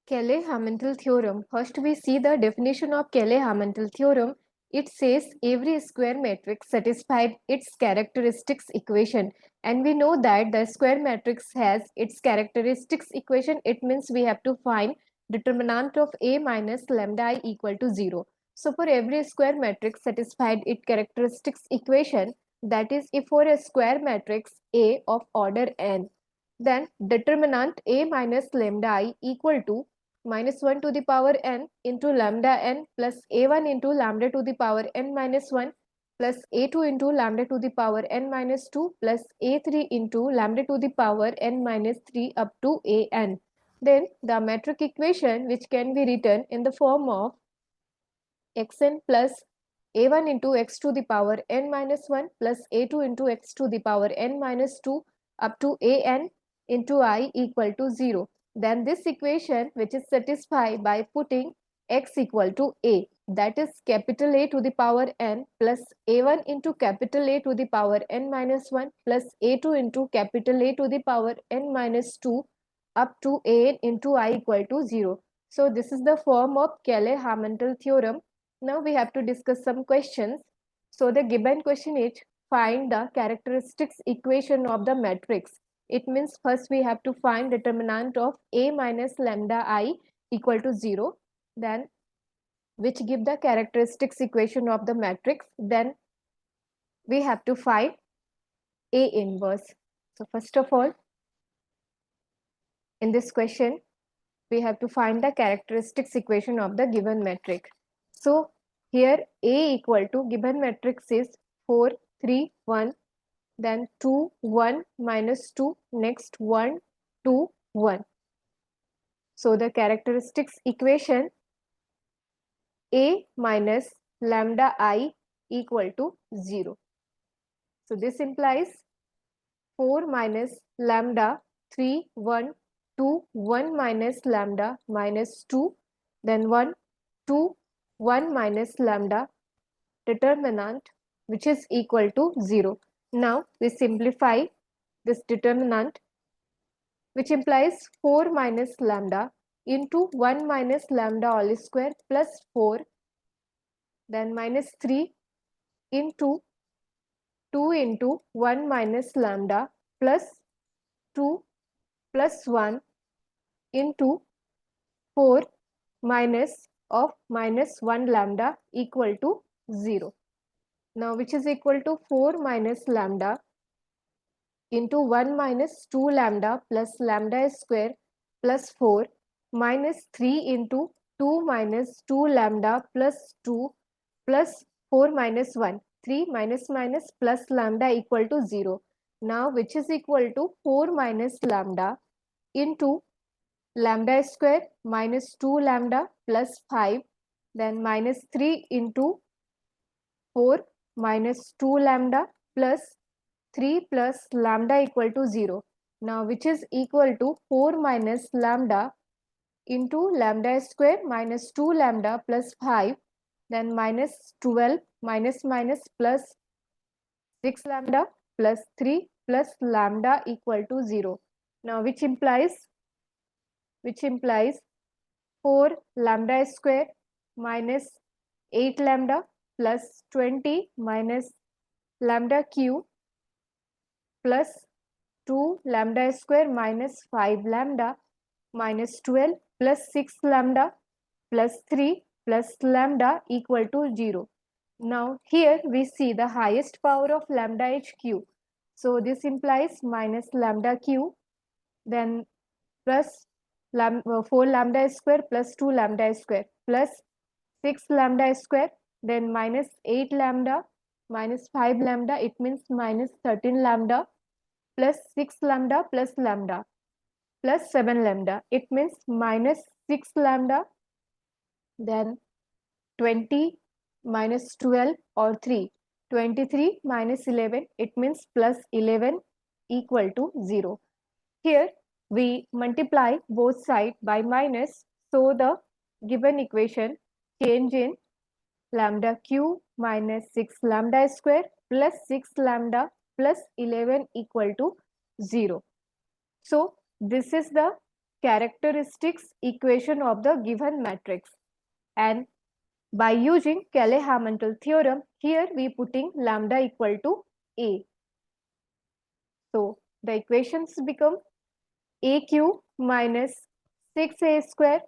Cayley-Hamilton theorem. First, we see the definition of Cayley-Hamilton theorem. It says every square matrix satisfied its characteristics equation, and we know that the square matrix has its characteristics equation. It means we have to find determinant of A minus lambda I equal to 0. So for every square matrix satisfied its characteristics equation, that is, if for a square matrix A of order n, then determinant A minus lambda I equal to minus 1 to the power n into lambda n plus a1 into lambda to the power n minus 1 plus a2 into lambda to the power n minus 2 plus a3 into lambda to the power n minus 3 up to an. Then the metric equation, which can be written in the form of xn plus a1 into x to the power n minus 1 plus a2 into x to the power n minus 2 up to an into I equal to 0. Then this equation, which is satisfied by putting x equal to a, that is capital A to the power n plus a1 into capital A to the power n minus 1 plus a2 into capital A to the power n minus 2 up to an into I equal to 0. So this is the form of Cayley-Hamilton theorem. Now we have to discuss some questions. So the given question is, find the characteristics equation of the matrix. It means first we have to find determinant of A minus lambda I equal to 0, then which give the characteristics equation of the matrix. Then we have to find A inverse. So first of all, in this question, we have to find the characteristics equation of the given matrix. So here A equal to given matrix is 4, 3, 1, then 2, 1, minus 2, next 1, 2, 1. So the characteristics equation A minus lambda I equal to 0. So this implies 4 minus lambda 3, 1, 2, 1 minus lambda minus 2, then 1, 2, 1 minus lambda determinant, which is equal to 0. Now we simplify this determinant, which implies 4 minus lambda into 1 minus lambda all square plus 4, then minus 3 into 2 into 1 minus lambda plus 2 plus 1 into 4 minus of minus 1 lambda equal to 0. Now which is equal to 4 minus lambda into 1 minus 2 lambda plus lambda square plus 4 minus 3 into 2 minus 2 lambda plus 2 plus 4 minus 1. 3 minus minus plus lambda equal to 0. Now which is equal to 4 minus lambda into lambda square minus 2 lambda plus 5, then minus 3 into 4 minus 2 lambda plus 3 plus lambda equal to 0. Now which is equal to 4 minus lambda into lambda square minus 2 lambda plus 5, then minus 12 minus minus plus 6 lambda plus 3 plus lambda equal to 0. Now which implies 4 lambda square minus 8 lambda plus 20 minus lambda cube plus 2 lambda square minus 5 lambda minus 12 plus 6 lambda plus 3 plus lambda equal to 0. Now here we see the highest power of lambda h cube. So this implies minus lambda cube, then plus 4 lambda square plus 2 lambda square plus 6 lambda square, then minus 8 lambda minus 5 lambda, it means minus 13 lambda plus 6 lambda plus lambda plus 7 lambda, it means minus 6 lambda, then 20 minus 12 or 3, 23 minus 11, it means plus 11 equal to 0. Here we multiply both sides by minus, so the given equation change in lambda cube minus 6 lambda square plus 6 lambda plus 11 equal to 0. So this is the characteristics equation of the given matrix. And by using Cayley-Hamilton theorem, here we putting lambda equal to A. So the equations become AQ minus 6A square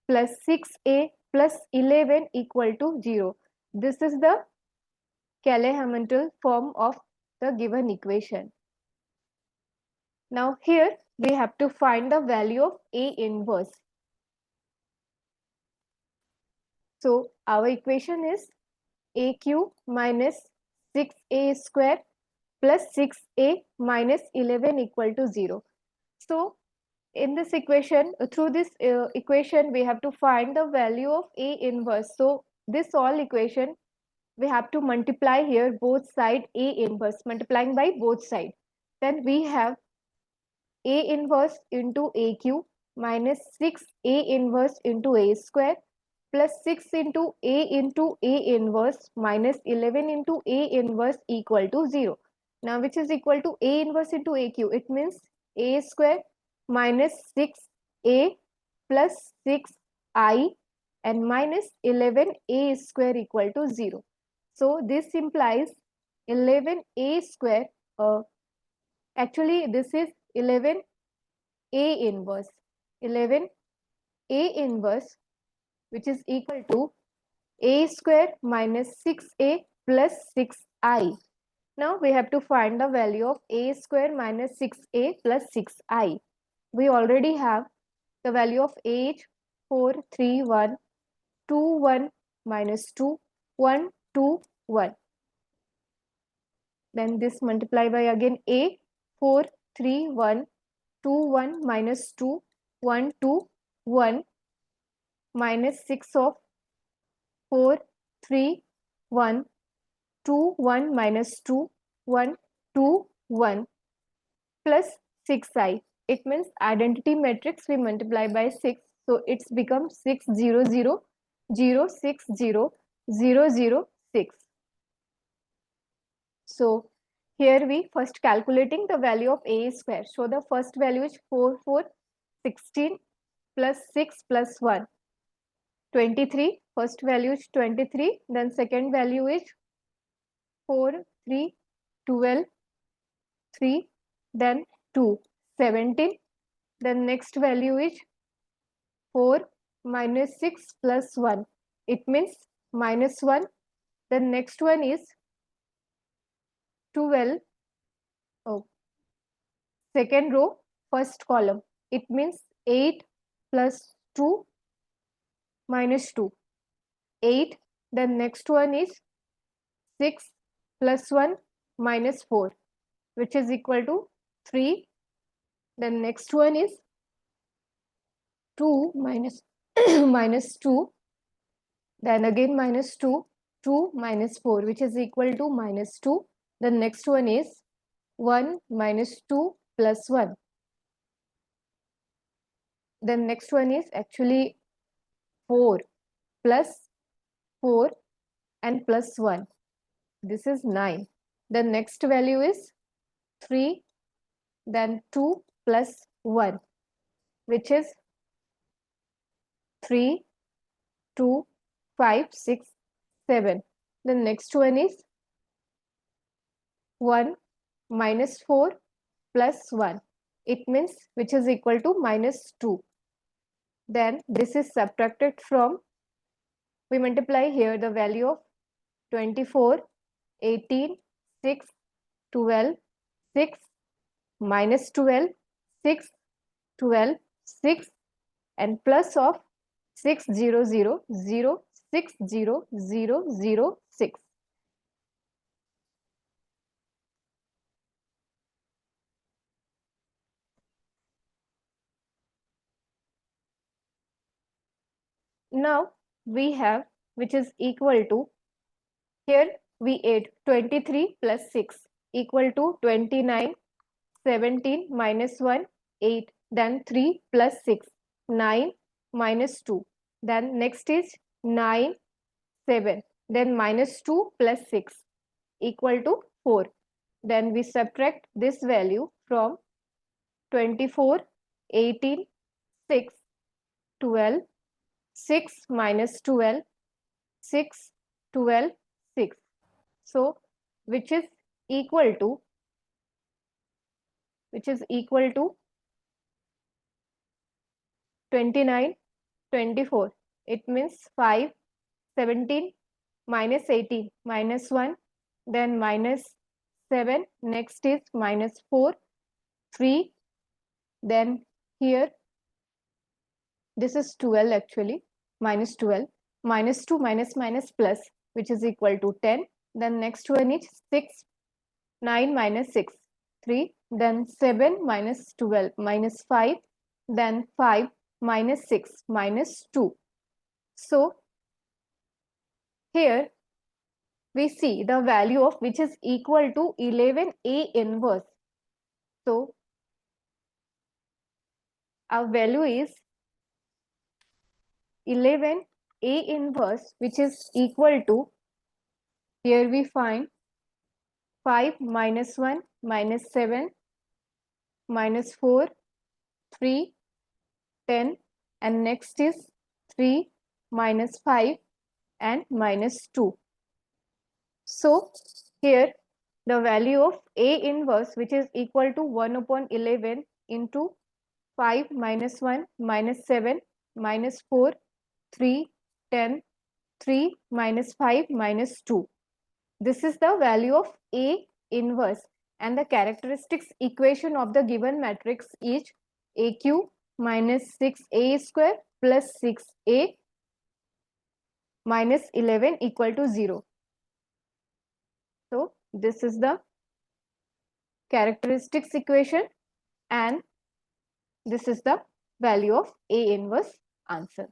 plus 6A plus 11 equal to 0. This is the Cayley-Hamilton form of the given equation. Now here we have to find the value of A inverse. So our equation is AQ minus 6A square plus 6A minus 11 equal to 0. So in this equation, through this equation, we have to find the value of A inverse. So this all equation, we have to multiply here both side A inverse, multiplying by both sides. Then we have A inverse into AQ minus 6A inverse into A square plus 6 into A inverse minus 11 into A inverse equal to 0. Now which is equal to A inverse into AQ. It means A square minus 6A plus 6I and minus 11A square equal to 0. So this implies 11A square. Actually this is 11A inverse. 11A inverse, which is equal to A square minus 6A plus 6I. Now we have to find the value of A square minus 6A plus 6I. We already have the value of A is 4, 3, 1, 2, 1 minus 2, 1, 2, 1. Then this multiply by again A, 4, 3, 1, 2, 1 minus 2, 1, 2, 1 minus 6 of 4, 3, 1, 2, 1 minus 2, 1, 2, 1 plus 6I. It means identity matrix we multiply by 6. So it's become 6, 0, 0, 0, 6, 0, 0, 0, 6. So here we first calculating the value of A square. So the first value is 4, 4, 16 plus 6 plus 1. 23, first value is 23, then second value is 4, 3, 12, 3, then 2, 17, then next value is 4 minus 6 plus 1, it means minus 1, then next one is 12, oh, second row, first column, it means 8 plus 2 minus 2, 8, then next one is 6 plus 1 minus 4, which is equal to 3. Then next one is 2 minus minus 2. Then again minus 2, 2 minus 4, which is equal to minus 2. The next one is 1 minus 2 plus 1. Then next one is actually 4 plus 4 and plus 1. This is 9. The next value is 3, then 2 plus 1, which is 3, 2, 5, 6, 7. The next one is 1 minus 4 plus 1. It means which is equal to minus 2. Then this is subtracted from, we multiply here the value of 24, 18, 6, 12, 6, minus 12, 6, 12, 6 and plus of 6, 0, 0, 0, 6, 0, 0, 0, 6. Now we have which is equal to, here we add 23 plus 6 equal to 29, 17 minus 1, 8, then 3 plus 6, 9 minus 2, then next is 9, 7, then minus 2 plus 6 equal to 4. Then we subtract this value from 24, 18, 6, 12, 6 minus 12, 6, 12, 6. So, which is equal to 29, 24. It means 5, 17, minus 18, minus 1, then minus 7, next is minus 4, 3, then here this is 12 actually, minus 12, minus 2 minus minus plus, which is equal to 10. Then next one is 6, 9 minus 6, 3, then 7 minus 12, minus 5, then 5 minus 6, minus 2. So here we see the value of which is equal to 11A inverse. So our value is 11A inverse, which is equal to, here we find 5 minus 1 minus 7 minus 4, 3, 10, and next is 3 minus 5 and minus 2. So here the value of A inverse, which is equal to 1 upon 11 into 5 minus 1 minus 7 minus 4, 3, 10, 3 minus 5 minus 2. This is the value of A inverse, and the characteristics equation of the given matrix is AQ minus 6A square plus 6A minus 11 equal to 0. So this is the characteristics equation, and this is the value of A inverse answer.